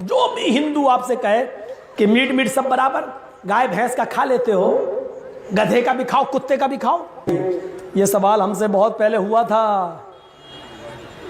जो भी हिंदू आपसे कहे कि मीट मीट सब बराबर, गाय भैंस का खा लेते हो, गधे का भी खाओ, कुत्ते का भी खाओ। ये सवाल हमसे बहुत पहले हुआ था,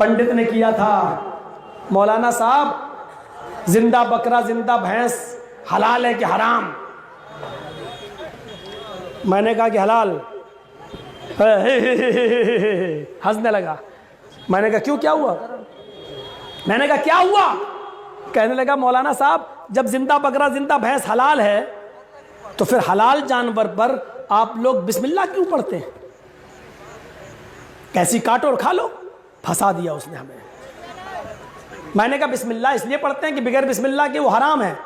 पंडित ने किया था, मौलाना साहब जिंदा बकरा जिंदा भैंस हलाल है कि हराम? मैंने कहा कि हलाल। हंसने लगा। मैंने कहा क्यों, क्या हुआ? मैंने कहा क्या हुआ? कहने लगा मौलाना साहब जब जिंदा बकरा जिंदा भैंस हलाल है तो फिर हलाल जानवर पर आप लोग बिस्मिल्लाह क्यों पढ़ते हैं? कैसी काटो और खा लो। फंसा दिया उसने हमें। मैंने कहा बिस्मिल्लाह इसलिए पढ़ते हैं कि बगैर बिस्मिल्लाह के वो हराम है।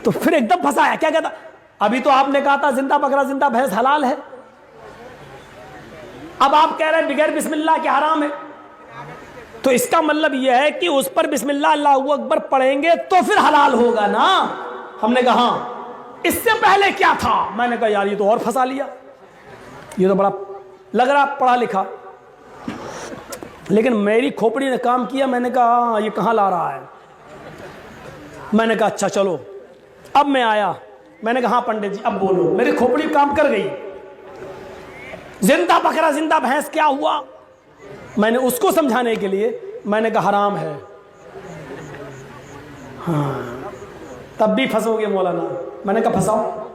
तो फिर एकदम फंसाया। क्या कहता? अभी तो आपने कहा था जिंदा बकरा जिंदा भैंस हलाल है, अब आप कह रहे हैं बगैर बिस्मिल्लाह के हराम है। तो इसका मतलब यह है कि उस पर बिस्मिल्लाह अल्लाहू अकबर पढ़ेंगे तो फिर हलाल होगा ना। हमने कहा हाँ। इससे पहले क्या था? मैंने कहा यार ये तो और फंसा लिया, ये तो बड़ा लग रहा पढ़ा लिखा। लेकिन मेरी खोपड़ी ने काम किया। मैंने कहा हाँ ये कहाँ ला रहा है। मैंने कहा अच्छा चलो। अब मैं आया, मैंने कहा हाँ पंडित जी अब बोलो। मेरी खोपड़ी काम कर गई। जिंदा बकरा जिंदा भैंस क्या हुआ? मैंने उसको समझाने के लिए मैंने कहा हराम है। हाँ तब भी फंसोगे मौलाना। मैंने कहा फंसाओ।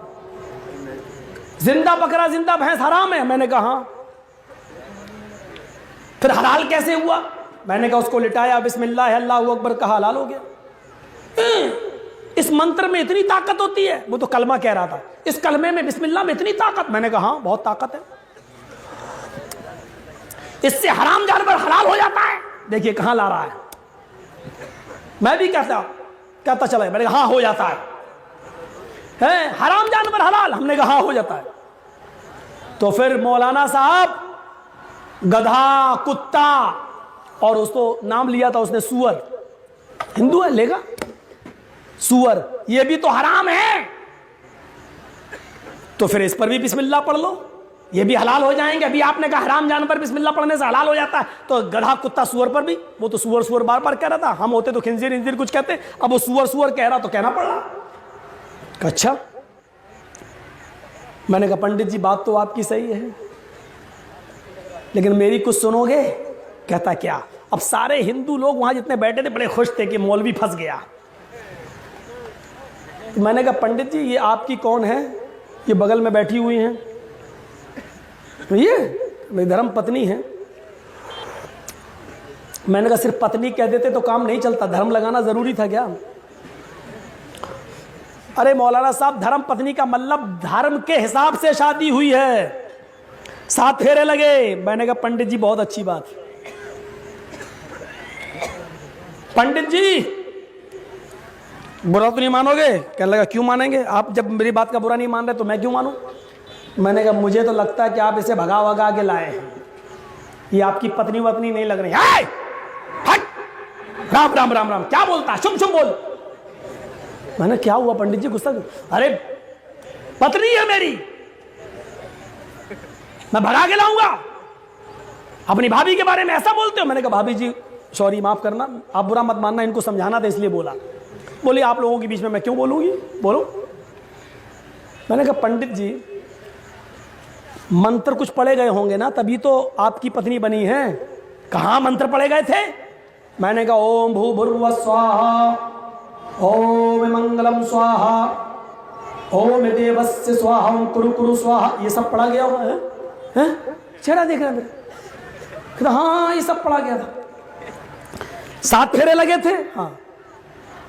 जिंदा बकरा जिंदा भैंस हराम है? मैंने कहा हाँ। फिर हलाल कैसे हुआ? मैंने कहा उसको लिटाया, बिस्मिल्लाह अल्लाहू अकबर कहा, हलाल हो गया। इस मंत्र में इतनी ताकत होती है? वो तो कलमा कह रहा था, इस कलमे में बिस्मिल्लाह में इतनी ताकत? मैंने कहा हाँ बहुत ताकत है, इससे हराम जानवर हलाल हो जाता है। देखिए कहां ला रहा है। मैं भी कहता चला। मैंने कहा हाँ हो जाता है हराम जानवर हलाल? हमने कहा हाँ हो जाता है। तो फिर मौलाना साहब गधा कुत्ता और उसको नाम लिया था उसने सूअर, हिंदू है लेगा सूअर, ये भी तो हराम है। तो फिर इस पर भी बिस्मिल्लाह पढ़ लो, ये भी हलाल हो जाएंगे। अभी आपने कहा हराम जानवर बिस्मिल्लाह पढ़ने से हलाल हो जाता है, तो गधा कुत्ता सूअर पर भी, वो तो सूअर सूअर बार बार कह रहा था, हम होते तो खिंजीर इंजीर कुछ कहते, अब वो सूअर सूअर कह रहा तो कहना पड़ रहा। अच्छा मैंने कहा पंडित जी बात तो आपकी सही है, लेकिन मेरी कुछ सुनोगे? कहता क्या? अब सारे हिंदू लोग वहां जितने बैठे थे बड़े खुश थे कि मौलवी फंस गया। तो मैंने कहा पंडित जी ये आपकी कौन है? ये बगल में बैठी हुई हैं, ये मेरी धर्म पत्नी है। मैंने कहा सिर्फ पत्नी कह देते तो काम नहीं चलता, धर्म लगाना जरूरी था क्या? अरे मौलाना साहब धर्म पत्नी का मतलब धर्म के हिसाब से शादी हुई है, 7 फेरे लगे। मैंने कहा पंडित जी बहुत अच्छी बात। पंडित जी बुरा तो नहीं मानोगे? कहने लगा क्यों मानेंगे, आप जब मेरी बात का बुरा नहीं मान रहे तो मैं क्यों मानूं? मैंने कहा मुझे तो लगता है कि आप इसे भगा भगा के लाए हैं, ये आपकी पत्नी वत्नी नहीं लग रही है। हट! राम राम राम राम क्या बोलता है, शुभ शुभ बोल। मैंने क्या हुआ पंडित जी गुस्सा? अरे पत्नी है मेरी, मैं भगा के लाऊंगा? अपनी भाभी के बारे में ऐसा बोलते हो? मैंने कहा भाभी जी सॉरी माफ करना, आप बुरा मत मानना, इनको समझाना था इसलिए बोला। बोली आप लोगों के बीच में मैं क्यों बोलूंगी, बोलो। मैंने कहा पंडित जी मंत्र कुछ पढ़े गए होंगे ना, तभी तो आपकी पत्नी बनी है। कहां मंत्र पढ़े गए थे? मैंने कहा ओम भूर्भुवः स्वाहा, ओम मंगलम स्वाहा, ओम देवस्य स्वाहा, ओम कुरु कुरु स्वाहा, ये सब पढ़ा गया हुआ है। चेहरा देख रहा है? हाँ ये सब पढ़ा गया था, 7 फेरे लगे थे। हाँ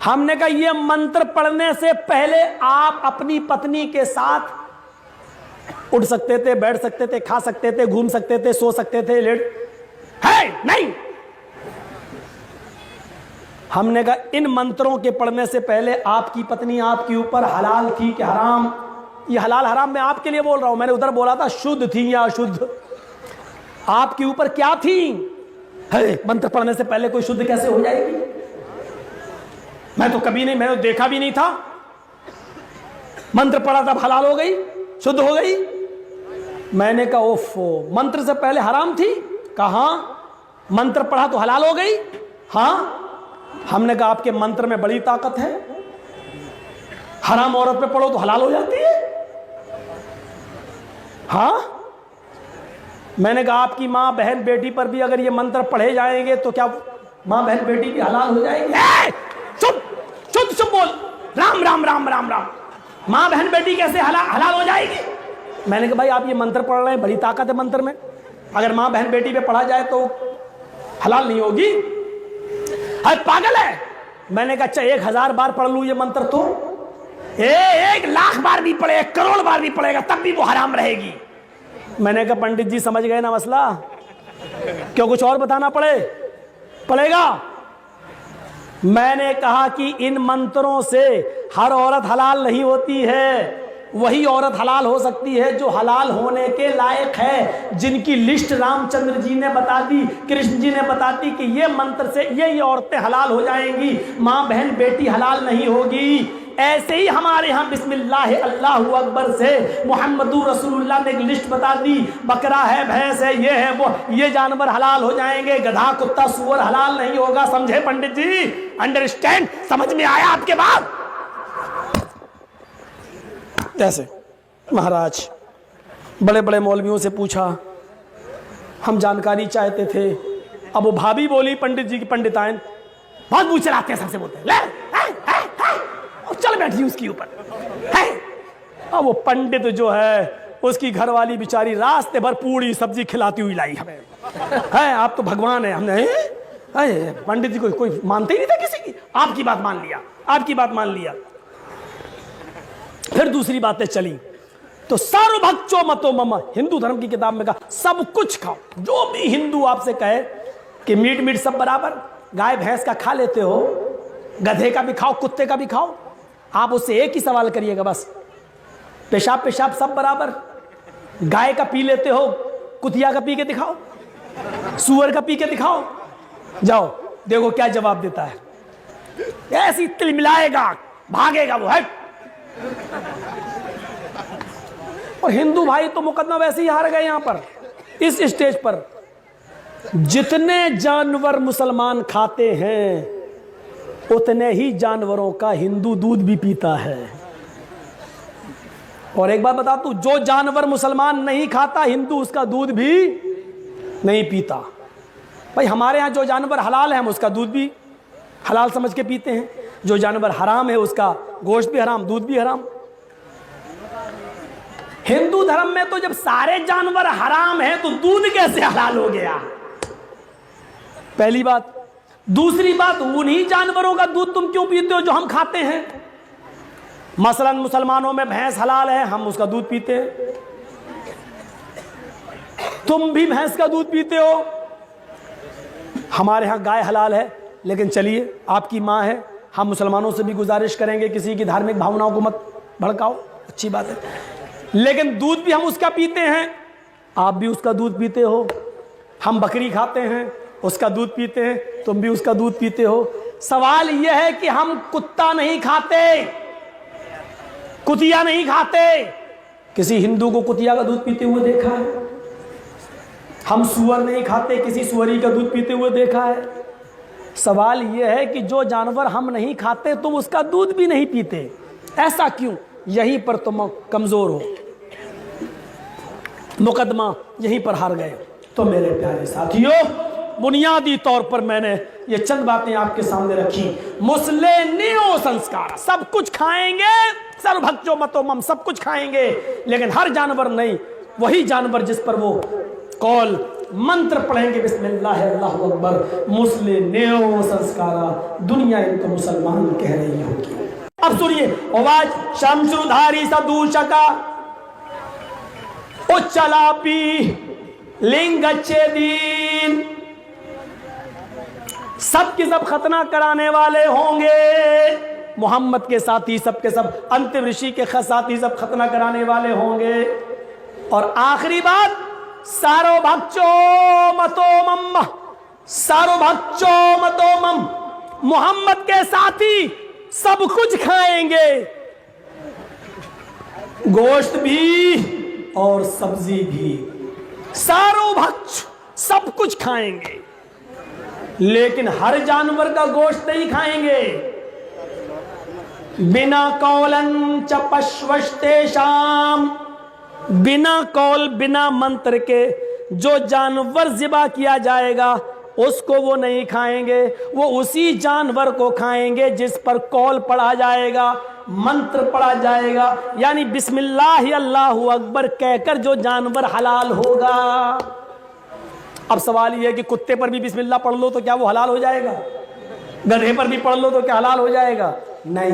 हमने कहा ये मंत्र पढ़ने से पहले आप अपनी पत्नी के साथ उठ सकते थे, बैठ सकते थे, खा सकते थे, घूम सकते थे, सो सकते थे, लेट है नहीं। हमने कहा इन मंत्रों के पढ़ने से पहले आपकी पत्नी आपके ऊपर हलाल थी कि हराम? ये हलाल हराम मैं आपके लिए बोल रहा हूं, मैंने उधर बोला था शुद्ध थी या अशुद्ध। आपके ऊपर क्या थी? है मंत्र पढ़ने से पहले कोई शुद्ध कैसे हो जाएगी? मैं तो कभी नहीं, मैंने देखा भी नहीं था। मंत्र पढ़ा तब हलाल हो गई, शुद्ध हो गई। मैंने कहा ओफो मंत्र से पहले हराम थी? कहा मंत्र पढ़ा तो हलाल हो गई। हाँ हमने कहा आपके मंत्र में बड़ी ताकत है, हराम औरत पे पढ़ो तो हलाल हो जाती है। हाँ, मैंने कहा आपकी माँ बहन बेटी पर भी अगर ये मंत्र पढ़े जाएंगे तो क्या माँ बहन बेटी भी हलाल हो जाएंगे? चुप चुप चुप बोल, राम राम राम राम राम। माँ बहन बेटी कैसे हलाल हो जाएगी? मैंने कहा भाई आप ये मंत्र पढ़ रहे हैं, बड़ी ताकत है मंत्र में, अगर माँ बहन बेटी पे पढ़ा जाए तो हलाल नहीं होगी? अरे पागल है। मैंने कहा अच्छा 1000 बार पढ़ लूं ये मंत्र तो 1,00,000 बार भी पढ़े, 1 करोड़ बार भी पढ़ेगा तब भी वो हराम रहेगी। मैंने कहा पंडित जी समझ गए ना मसला, क्यों कुछ और बताना पड़ेगा? मैंने कहा कि इन मंत्रों से हर औरत हलाल नहीं होती है, वही औरत हलाल हो सकती है जो हलाल होने के लायक है, जिनकी लिस्ट रामचंद्र जी ने बता दी, कृष्ण जी ने बता दी कि ये मंत्र से ये औरतें हलाल हो जाएंगी, माँ बहन बेटी हलाल नहीं होगी। ऐसे ही हमारे यहाँ बिस्मिल्लाह अल्लाहु अकबर से मुहम्मदुर रसूलुल्लाह ने एक लिस्ट बता दी, बकरा है, भैंस है, ये है, वो ये जानवर हलाल हो जाएंगे, गधा कुत्ता सूअर हलाल नहीं होगा। समझे पंडित जी? अंडरस्टैंड? समझ में आया आपके बात? कैसे महाराज बड़े बड़े मौलवियों से पूछा, हम जानकारी चाहते थे। अब वो भाभी बोली पंडित जी की पंडिताइन बहुत मुंह चलाते हैं, सबसे बोलते हैं ले चल बैठी उसके ऊपर है। अब वो पंडित जो है उसकी घरवाली बेचारी रास्ते भर पूरी सब्जी खिलाती हुई लाई हमें है। आप तो भगवान है। हमने पंडित जी को कोई मानते ही नहीं था किसी की, आपकी बात मान लिया, आपकी बात मान लिया। फिर दूसरी बातें चली तो सर्वभक्षो मतो मम, हिंदू धर्म की किताब में कहा सब कुछ खाओ, जो भी हिंदू आपसे कहे कि मीट सब बराबर, गाय भैंस का खा लेते हो, गधे का भी खाओ, कुत्ते का भी खाओ, आप उससे एक ही सवाल करिएगा बस, पेशाब सब बराबर, गाय का पी लेते हो, कुतिया का पी के दिखाओ, सुअर का पी के दिखाओ, जाओ देखो क्या जवाब देता है। ऐसी तिलमिलाएगा, भागेगा वो है। और हिंदू भाई तो मुकदमा वैसे ही हार गए यहां पर, इस स्टेज पर। जितने जानवर मुसलमान खाते हैं उतने ही जानवरों का हिंदू दूध भी पीता है। और एक बात बता दूं, जो जानवर मुसलमान नहीं खाता हिंदू उसका दूध भी नहीं पीता। भाई हमारे यहां जो जानवर हलाल है हम उसका दूध भी हलाल समझ के पीते हैं, जो जानवर हराम है उसका गोश्त भी हराम, दूध भी हराम। हिंदू धर्म में तो जब सारे जानवर हराम हैं तो दूध कैसे हलाल हो गया? पहली बात। दूसरी बात, उन्हीं जानवरों का दूध तुम क्यों पीते हो जो हम खाते हैं? मसलन मुसलमानों में भैंस हलाल है, हम उसका दूध पीते हैं, तुम भी भैंस का दूध पीते हो। हमारे यहां गाय हलाल है, लेकिन चलिए आपकी मां है, हम मुसलमानों से भी गुजारिश करेंगे किसी की धार्मिक भावनाओं को मत भड़काओ, अच्छी बात है, लेकिन दूध भी हम उसका पीते हैं, आप भी उसका दूध पीते हो। हम बकरी खाते हैं, उसका दूध पीते हैं, तुम भी उसका दूध पीते हो। सवाल यह है कि हम कुत्ता नहीं खाते, कुतिया नहीं खाते। किसी हिंदू को कुतिया का दूध पीते हुए देखा है? हम सुअर नहीं खाते, किसी सुअरी का दूध पीते हुए देखा है? सवाल यह है कि जो जानवर हम नहीं खाते तुम उसका दूध भी नहीं पीते, ऐसा क्यों? यहीं पर तुम कमजोर हो, मुकदमा यहीं पर हार गए। तो मेरे प्यारे साथियों, बुनियादी तौर पर मैंने ये चंद बातें आपके सामने रखी। मुस्ले नियो संस्कार, सब कुछ खाएंगे, सर्वभक्षो मतो मम, सब कुछ खाएंगे, लेकिन हर जानवर नहीं, वही जानवर जिस पर वो कौल मंत्र पढ़ेंगे बिस्मिल्लाह अल्लाहु अकबर, मुस्ले नियो संस्कारा, दुनिया इनको मुसलमान कह रही होगी। अब सुनिए, आवाज शमशुधारी सदूषका उच्चलापी लिंगच्छेदीन, सब के सब खतना कराने वाले होंगे। मोहम्मद के साथी सब के सब, अंतिम ऋषि के साथी सब खतना कराने वाले होंगे। और आखिरी बात, सार्वभक्षो मतो मम, सार्वभक्षो मतो मम, मोहम्मद के साथी सब कुछ खाएंगे, गोश्त भी और सब्जी भी, सार्वभक्ष सब कुछ खाएंगे। लेकिन हर जानवर का गोश्त नहीं खाएंगे। बिना कौलन च पश्वस्तेषाम, बिना कौल बिना मंत्र के जो जानवर ज़िबा किया जाएगा उसको वो नहीं खाएंगे। वो उसी जानवर को खाएंगे जिस पर कौल पढ़ा जाएगा, मंत्र पढ़ा जाएगा, यानी बिस्मिल्लाह अल्लाहु अकबर कहकर जो जानवर हलाल होगा। अब सवाल यह है कि कुत्ते पर भी बिस्मिल्लाह पढ़ लो तो क्या वो हलाल हो जाएगा? गधे पर भी पढ़ लो तो क्या हलाल हो जाएगा? नहीं।